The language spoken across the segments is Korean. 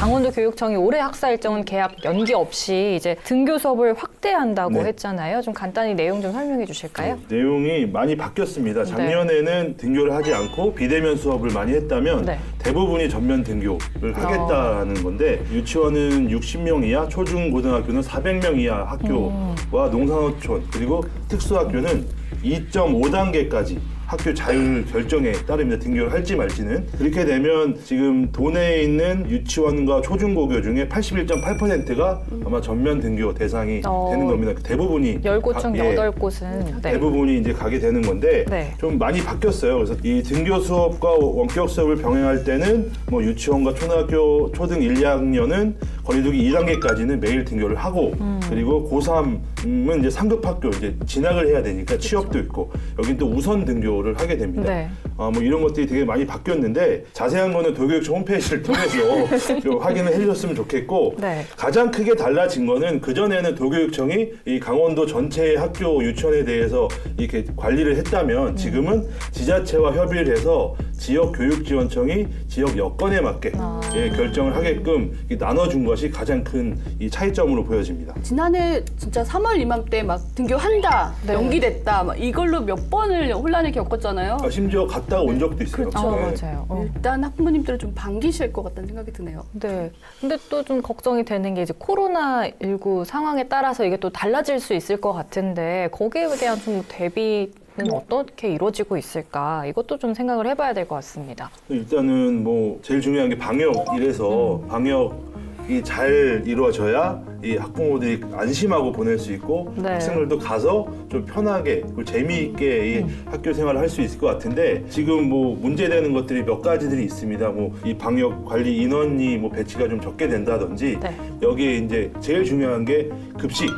강원도 교육청이 올해 학사 일정은 개학 연기 없이 이제 등교 수업을 확대한다고 네. 했잖아요. 좀 간단히 내용 좀 설명해 주실까요? 내용이 많이 바뀌었습니다. 작년에는 등교를 하지 않고 비대면 수업을 많이 했다면 네. 대부분이 전면 등교를 하겠다는 건데 유치원은 60명 이하, 초중 고등학교는 400명 이하 학교와 농산어촌 그리고 특수학교는 2.5단계까지 학교 자율 결정에 따릅니다. 등교를 할지 말지는. 그렇게 되면 지금 도내에 있는 유치원과 초중고교 중에 81.8%가 아마 전면 등교 대상이 되는 겁니다. 대부분이 10곳 중 8곳은 네. 대부분이 이제 가게 되는 건데 네. 좀 많이 바뀌었어요. 그래서 이 등교 수업과 원격 수업을 병행할 때는 뭐 유치원과 초등학교 초등 1, 2학년은 거리두기 2단계까지는 매일 등교를 하고 그리고 고3은 이제 상급 학교 이제 진학을 해야 되니까 취업도 있고 여긴 또 우선 등교를 하게 됩니다. 네. 뭐 이런 것들이 되게 많이 바뀌었는데 자세한 거는 도교육청 홈페이지를 통해서 좀 확인을 해주셨으면 좋겠고 네. 가장 크게 달라진 거는 그전에는 도교육청이 이 강원도 전체 학교 유치원에 대해서 이렇게 관리를 했다면 지금은 지자체와 협의를 해서 지역교육지원청이 지역 여건에 맞게 결정을 하게끔 나눠준 것이 가장 큰 이 차이점으로 보여집니다. 지난해 진짜 3월 이맘때 막 등교한다, 네. 연기됐다, 막 이걸로 몇 번을 혼란을 겪었잖아요. 심지어 갔다가 온 적도 있어요. 그렇죠. 맞아요. 일단 학부모님들은 좀 반기실 것 같다는 생각이 드네요. 네. 근데 또 좀 걱정이 되는 게 이제 코로나19 상황에 따라서 이게 또 달라질 수 있을 것 같은데 거기에 대한 좀 대비는 어떻게 이루어지고 있을까? 이것도 좀 생각을 해봐야 될 것 같습니다. 일단은 뭐 제일 중요한 게 방역이라서 방역이 잘 이루어져야 이 학부모들이 안심하고 보낼 수 있고 네. 학생들도 가서 좀 편하게 그리고 재미있게 이 학교 생활을 할 수 있을 것 같은데 지금 뭐 문제되는 것들이 몇 가지들이 있습니다. 뭐 이 방역 관리 인원이 뭐 배치가 좀 적게 된다든지 네. 여기에 이제 제일 중요한 게 급식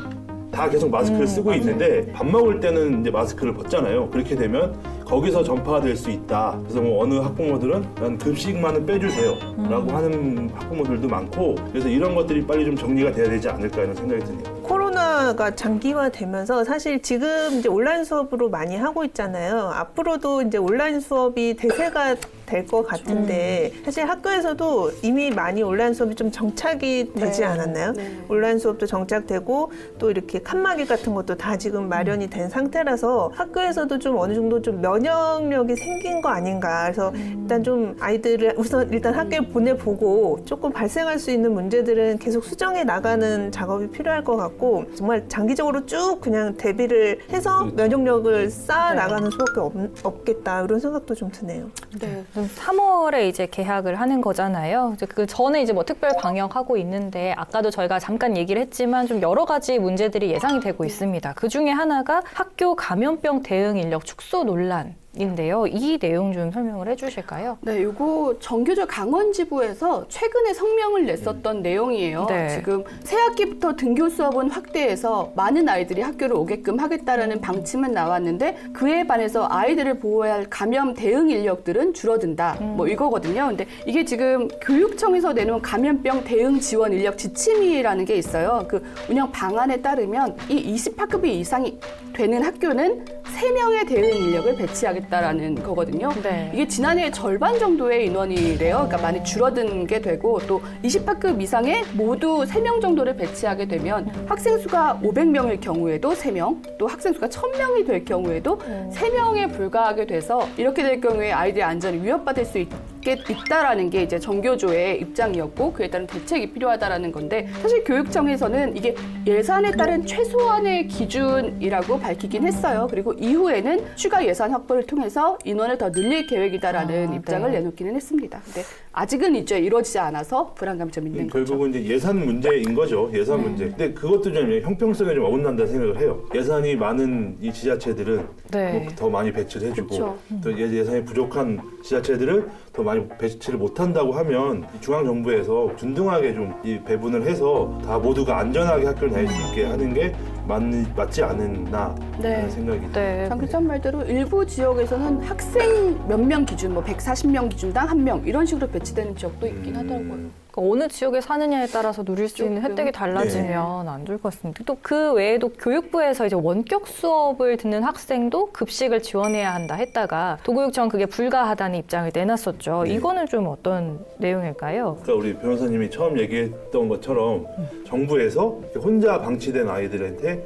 다 계속 마스크를 쓰고 있는데 밥 먹을 때는 이제 마스크를 벗잖아요. 그렇게 되면 거기서 전파가 될 수 있다. 그래서 뭐 어느 학부모들은 난 급식만은 빼주세요 라고 하는 학부모들도 많고 그래서 이런 것들이 빨리 좀 정리가 돼야 되지 않을까 이런 생각이 드네요. 코로나가 장기화되면서 사실 지금 이제 온라인 수업으로 많이 하고 있잖아요. 앞으로도 이제 온라인 수업이 대세가 될 것 같은데 사실 학교에서도 이미 많이 온라인 수업이 좀 정착이 되지 않았나요? 네. 온라인 수업도 정착되고 또 이렇게 칸막이 같은 것도 다 지금 마련이 된 상태라서 학교에서도 좀 어느 정도 좀 면역력이 생긴 거 아닌가. 그래서 일단 좀 아이들을 우선 일단 학교에 보내보고 조금 발생할 수 있는 문제들은 계속 수정해 나가는 작업이 필요할 것 같고 정말 장기적으로 쭉 그냥 대비를 해서 면역력을 쌓아 나가는 수밖에 없겠다. 이런 생각도 좀 드네요. 네. 3월에 이제 개학을 하는 거잖아요. 이제 그 전에 이제 뭐 특별 방역하고 있는데 아까도 저희가 잠깐 얘기를 했지만 좀 여러 가지 문제들이 예상이 되고 있습니다. 그 중에 하나가 학교 감염병 대응 인력 축소 논란인데요. 이 내용 좀 설명을 해주실까요? 네, 요거 정교조 강원지부에서 최근에 성명을 냈었던 내용이에요. 네. 지금 새 학기부터 등교 수업은 확대해서 많은 아이들이 학교를 오게끔 하겠다라는 방침은 나왔는데 그에 반해서 아이들을 보호해야 할 감염 대응 인력들은 줄어든다. 뭐 이거거든요. 근데 이게 지금 교육청에서 내놓은 감염병 대응 지원 인력 지침이라는 게 있어요. 그 운영 방안에 따르면 이 20학급이 이상이 되는 학교는 3명의 대응 인력을 배치하겠다라는 거거든요. 네. 이게 지난해 절반 정도의 인원이래요. 그러니까 많이 줄어든 게 되고 또 20학급 이상에 모두 3명 정도를 배치하게 되면 학생 수가 500명일 경우에도 3명, 또 학생 수가 1000명이 될 경우에도 3명에 불과하게 돼서 이렇게 될 경우에 아이들의 안전이 위협받을 수 있다라는 게 이제 정교조의 입장이었고 그에 따른 대책이 필요하다라는 건데 사실 교육청에서는 이게 예산에 따른 최소한의 기준이라고 밝히긴 했어요. 그리고 이후에는 추가 예산 확보를 통해서 인원을 더 늘릴 계획이다라는 입장을 네. 내놓기는 했습니다. 근데 아직은 이제 이루어지지 않아서 불안감이 좀 있는 거죠. 결국은 이제 예산 문제인 거죠. 예산 문제. 근데 그것도 좀 형평성에 좀 어긋난다 생각을 해요. 예산이 많은 이 지자체들은 네. 뭐 더 많이 배치를 해주고 그렇죠. 또 예산이 부족한 지자체들은 더 많이 배치를 못한다고 하면 이 중앙정부에서 균등하게 좀 이 배분을 해서 다 모두가 안전하게 학교를 다닐 수 있게 하는 게 맞지 않았나 네. 하는 생각이 듭니다. 네. 장 교수님 말대로 일부 지역에서는 학생 몇 명 기준, 뭐 140명 기준당 1명 이런 식으로 배치되는 지역도 있긴 하더라고요. 그러니까 어느 지역에 사느냐에 따라서 누릴 수 있는 혜택이 달라지면 안 좋을 것 같습니다. 또 그 외에도 교육부에서 이제 원격 수업을 듣는 학생도 급식을 지원해야 한다 했다가 도교육청은 그게 불가하다는 입장을 내놨었죠. 네. 이거는 좀 어떤 내용일까요? 그러니까 우리 변호사님이 처음 얘기했던 것처럼 정부에서 혼자 방치된 아이들한테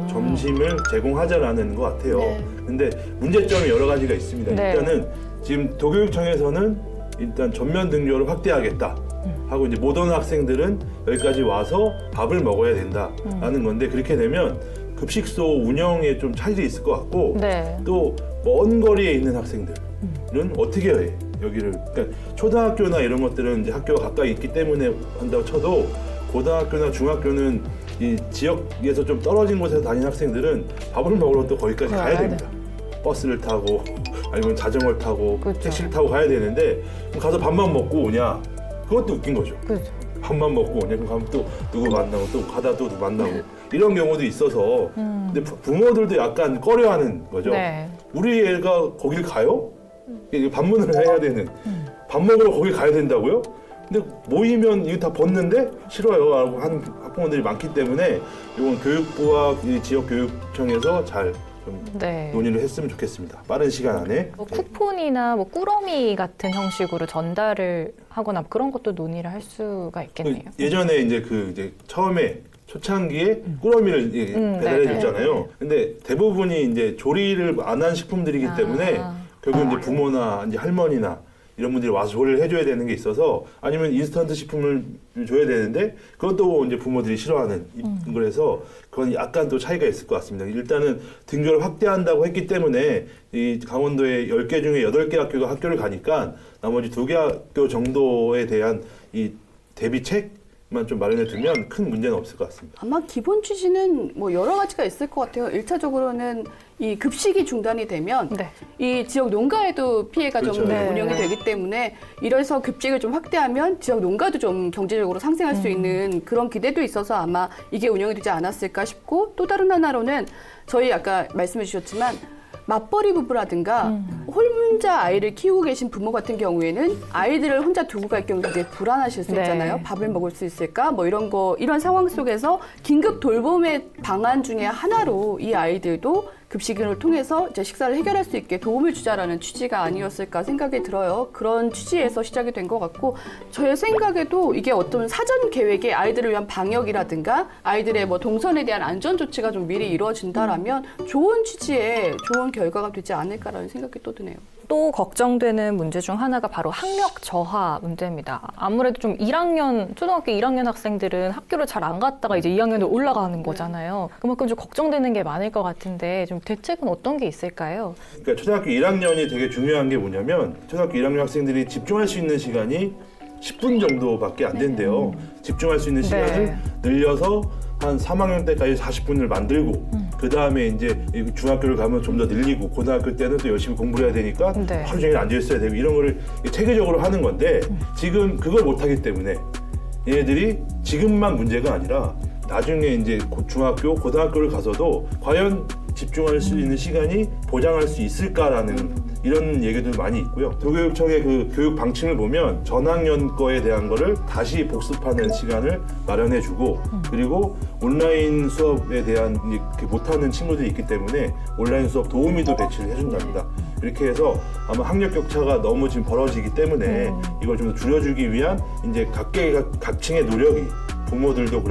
점심을 제공하자라는 것 같아요. 네. 근데 문제점이 여러 가지가 있습니다. 네. 일단은 지금 도교육청에서는 일단 전면 등교를 확대하겠다 하고 이제 못 오는 학생들은 여기까지 와서 밥을 먹어야 된다라는 건데 그렇게 되면 급식소 운영에 좀 차질이 있을 것 같고 네. 또 먼 거리에 있는 학생들은 어떻게 해? 여기를 그러니까 초등학교나 이런 것들은 이제 학교가 가까이 있기 때문에 한다고 쳐도 고등학교나 중학교는 이 지역에서 좀 떨어진 곳에서 다니는 학생들은 밥을 먹으러 또 거기까지 가야 가야 됩니다. 버스를 타고 아니면 자전거를 타고 그렇죠. 택시를 타고 가야 되는데 그럼 가서 밥만 먹고 오냐? 그것도 웃긴 거죠. 그렇죠. 밥만 먹고 오냐? 그럼 가면 또 누구 만나고 또 가다 또 누구 만나고 이런 경우도 있어서 근데 부모들도 약간 꺼려하는 거죠. 네. 우리 애가 거길 가요? 이게 반문을 해야 되는 밥 먹으러 거길 가야 된다고요? 근데 모이면 이거 다 벗는데 싫어요 라고 하는 학부모들이 많기 때문에 이건 교육부와 이 지역교육청에서 잘 좀 네. 논의를 했으면 좋겠습니다. 빠른 시간 안에. 뭐 쿠폰이나 뭐 꾸러미 같은 형식으로 전달을 하거나 그런 것도 논의를 할 수가 있겠네요. 예전에 이제 그 이제 처음에 초창기에 꾸러미를 배달해 네네. 줬잖아요. 근데 대부분이 이제 조리를 안 한 식품들이기 때문에 결국 이제 부모나 이제 할머니나 이런 분들이 와서 조리를 해줘야 되는 게 있어서 아니면 인스턴트 식품을 줘야 되는데 그것도 이제 부모들이 싫어하는 거라서 그건 약간 또 차이가 있을 것 같습니다. 일단은 등교를 확대한다고 했기 때문에 이 강원도에 10개 중에 8개 학교가 학교를 가니까 나머지 2개 학교 정도에 대한 이 대비책만 좀 마련해 두면 큰 문제는 없을 것 같습니다. 아마 기본 취지는 뭐 여러 가지가 있을 것 같아요. 1차적으로는 이 급식이 중단이 되면 네. 이 지역 농가에도 피해가 그렇죠. 좀 네. 운영이 되기 때문에 이래서 급식을 좀 확대하면 지역 농가도 좀 경제적으로 상생할 수 있는 그런 기대도 있어서 아마 이게 운영이 되지 않았을까 싶고 또 다른 하나로는 저희 아까 말씀해 주셨지만 맞벌이 부부라든가 혼자 아이를 키우고 계신 부모 같은 경우에는 아이들을 혼자 두고 갈 경우 굉장히 불안하실 수 네. 있잖아요. 밥을 먹을 수 있을까? 뭐 이런 상황 속에서 긴급 돌봄의 방안 중에 하나로 이 아이들도 급식을 통해서 이제 식사를 해결할 수 있게 도움을 주자라는 취지가 아니었을까 생각이 들어요. 그런 취지에서 시작이 된 것 같고 저의 생각에도 이게 어떤 사전 계획에 아이들을 위한 방역이라든가 아이들의 뭐 동선에 대한 안전 조치가 좀 미리 이루어진다라면 좋은 취지에 좋은 결과가 되지 않을까라는 생각이 또 드네요. 또 걱정되는 문제 중 하나가 바로 학력 저하 문제입니다. 아무래도 좀 초등학교 1학년 학생들은 학교를 잘 안 갔다가 이제 2학년으로 올라가는 거잖아요. 그만큼 좀 걱정되는 게 많을 것 같은데 좀 대책은 어떤 게 있을까요? 그러니까 초등학교 1학년이 되게 중요한 게 뭐냐면 초등학교 1학년 학생들이 집중할 수 있는 시간이 10분 정도밖에 안 된대요. 집중할 수 있는 시간을 늘려서 한 3학년 때까지 40분을 만들고 그 다음에 이제 중학교를 가면 좀 더 늘리고 고등학교 때는 또 열심히 공부를 해야 되니까 네. 하루 종일 앉아 있어야 되고 이런 거를 체계적으로 하는 건데 지금 그걸 못 하기 때문에 얘네들이 지금만 문제가 아니라 나중에 이제 중학교, 고등학교를 가서도 과연 집중할 수 있는 시간이 보장할 수 있을까라는 이런 얘기도 많이 있고요. 도교육청의 그 교육 방침을 보면 전학년 거에 대한 거를 다시 복습하는 시간을 마련해주고 그리고 온라인 수업에 대한 이렇게 못하는 친구들이 있기 때문에 온라인 수업 도우미도 배치를 해준답니다. 이렇게 해서 아마 학력 격차가 너무 지금 벌어지기 때문에 이걸 좀 더 줄여주기 위한 이제 각층의 노력이 부모들도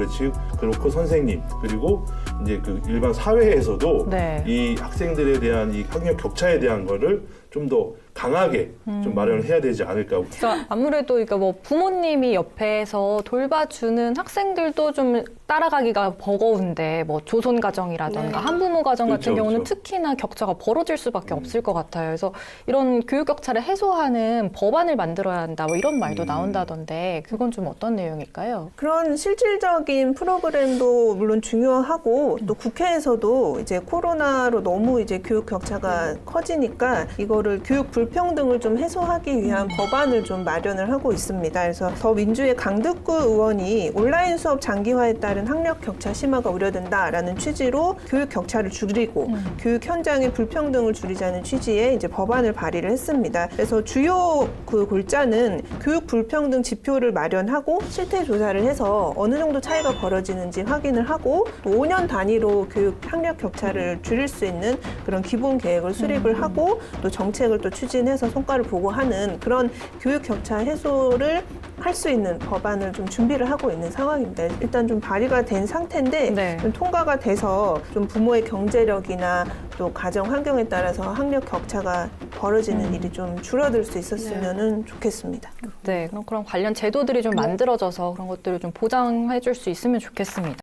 그렇고 선생님 그리고 이제 그 일반 사회에서도 네. 이 학생들에 대한 이 학력 격차에 대한 거를 좀 더 강하게 좀 마련을 해야 되지 않을까. 그러니까 아무래도 그러니까 뭐 부모님이 옆에서 돌봐주는 학생들도 좀 따라가기가 버거운데 뭐 조손 가정이라든가 네. 한부모 가정 같은 그렇죠, 경우는 그렇죠. 특히나 격차가 벌어질 수밖에 없을 것 같아요. 그래서 이런 교육 격차를 해소하는 법안을 만들어야 한다. 뭐 이런 말도 나온다던데 그건 좀 어떤 내용일까요? 그런 실질적인 프로그램도 물론 중요하고 또 국회에서도 이제 코로나로 너무 이제 교육 격차가 커지니까 이거를 교육 불평등을 좀 해소하기 위한 법안을 좀 마련을 하고 있습니다. 그래서 더민주의 강득구 의원이 온라인 수업 장기화에 따른 학력 격차 심화가 우려된다라는 취지로 교육 격차를 줄이고 교육 현장의 불평등을 줄이자는 취지의 이제 법안을 발의를 했습니다. 그래서 주요 그 골자는 교육 불평등 지표를 마련하고 실태 조사를 해서 어느 정도 차이가 벌어지는지 확인을 하고 또 5년 단위로 교육 학력 격차를 줄일 수 있는 그런 기본 계획을 수립을 하고 또 정책을 또 추진해서 성과를 보고하는 그런 교육 격차 해소를 할 수 있는 법안을 좀 준비를 하고 있는 상황입니다. 일단 좀 발의가 된 상태인데 네. 좀 통과가 돼서 좀 부모의 경제력이나 또 가정 환경에 따라서 학력 격차가 벌어지는 일이 좀 줄어들 수 있었으면 좋겠습니다. 네, 그럼 그런 관련 제도들이 좀 만들어져서 그런 것들을 좀 보장해 줄 수 있으면 좋겠습니다.